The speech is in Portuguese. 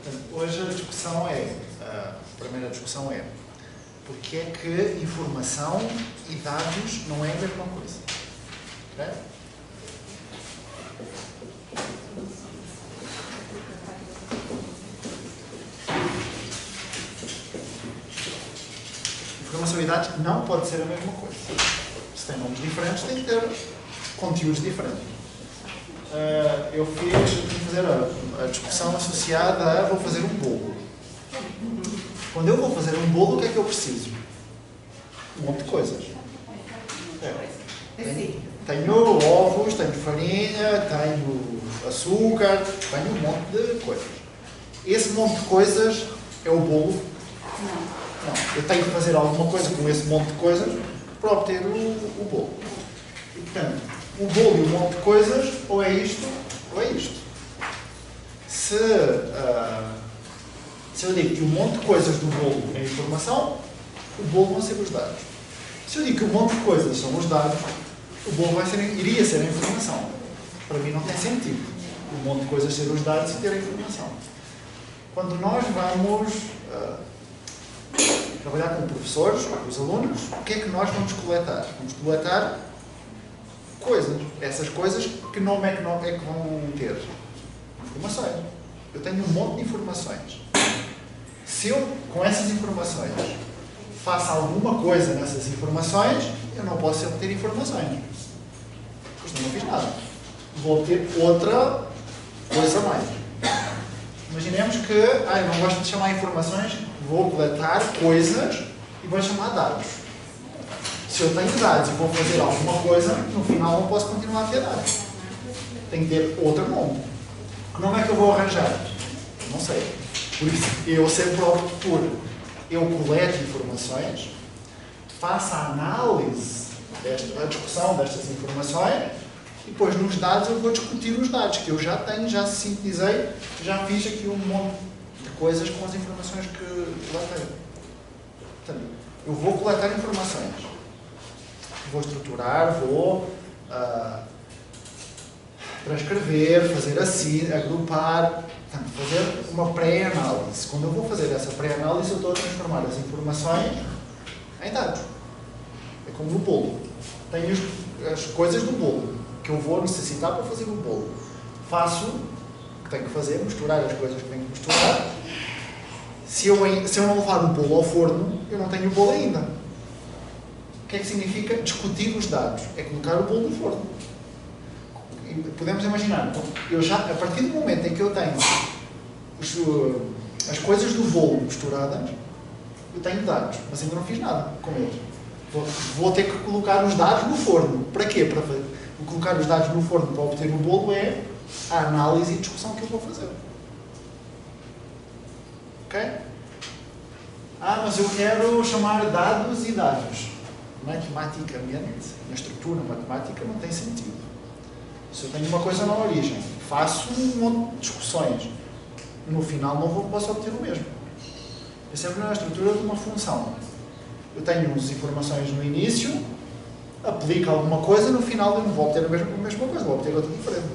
Portanto, hoje a discussão a primeira discussão é porque é que informação e dados não é a mesma coisa. Okay? Informação e dados não pode ser a mesma coisa. Se tem nomes diferentes, tem que ter conteúdos diferentes. Eu tive que fazer a discussão associada a vou fazer um bolo. Quando eu vou fazer um bolo, o que é que eu preciso? Um monte de coisas. Tenho ovos, tenho farinha, tenho açúcar, tenho um monte de coisas. Esse monte de coisas é o bolo? Não. Eu tenho que fazer alguma coisa com esse monte de coisas para obter o bolo. E, portanto, o bolo e um monte de coisas, ou é isto, ou é isto. Se eu digo que um monte de coisas do bolo é informação, o bolo vão ser os dados. Se eu digo que um monte de coisas são os dados, o bolo iria ser a informação. Para mim não tem sentido um monte de coisas ser os dados e ter a informação. Quando nós vamos trabalhar com professores ou com os alunos, o que é que nós vamos coletar? Vamos coletar coisas. Essas coisas, que nome é que vão ter? Informações. Eu tenho um monte de informações. Se eu, com essas informações, faço alguma coisa nessas informações, eu não posso obter informações. Pois não fiz nada. Vou obter outra coisa a mais. Imaginemos que eu não gosto de chamar informações, vou coletar coisas e vou chamar dados. Se eu tenho dados e vou fazer alguma coisa, no final não posso continuar a ter dados. Tenho que ter outro nome. Que nome é que eu vou arranjar? Não sei. Por isso, eu sempre opto por eu coleto informações, faço a análise, a discussão destas informações, e depois nos dados eu vou discutir os dados que eu já tenho, já sintetizei, já fiz aqui um monte de coisas com as informações que coletei. Portanto, eu vou coletar informações, vou estruturar, vou transcrever, fazer assim, agrupar, portanto, fazer uma pré-análise. Quando eu vou fazer essa pré-análise, eu estou a transformar as informações em dados. É como no bolo. Tenho as coisas do bolo que eu vou necessitar para fazer o bolo. Faço o que tenho que fazer, misturar as coisas que tenho que misturar. Se eu não levar o bolo ao forno, eu não tenho o bolo ainda. O que é que significa discutir os dados? É colocar o bolo no forno. Podemos imaginar, a partir do momento em que eu tenho as coisas do bolo misturadas, eu tenho dados, mas ainda não fiz nada com eles. Vou ter que colocar os dados no forno. Para quê? Para colocar os dados no forno para obter o bolo é a análise e discussão que eu vou fazer. Ok? Mas eu quero chamar dados e dados. Matematicamente, na estrutura matemática, não tem sentido. Se eu tenho uma coisa na origem, faço um monte de discussões, no final não posso obter o mesmo. É sempre na estrutura de uma função. Eu tenho as informações no início, aplico alguma coisa, no final eu não vou obter a mesma coisa, vou obter outra diferente.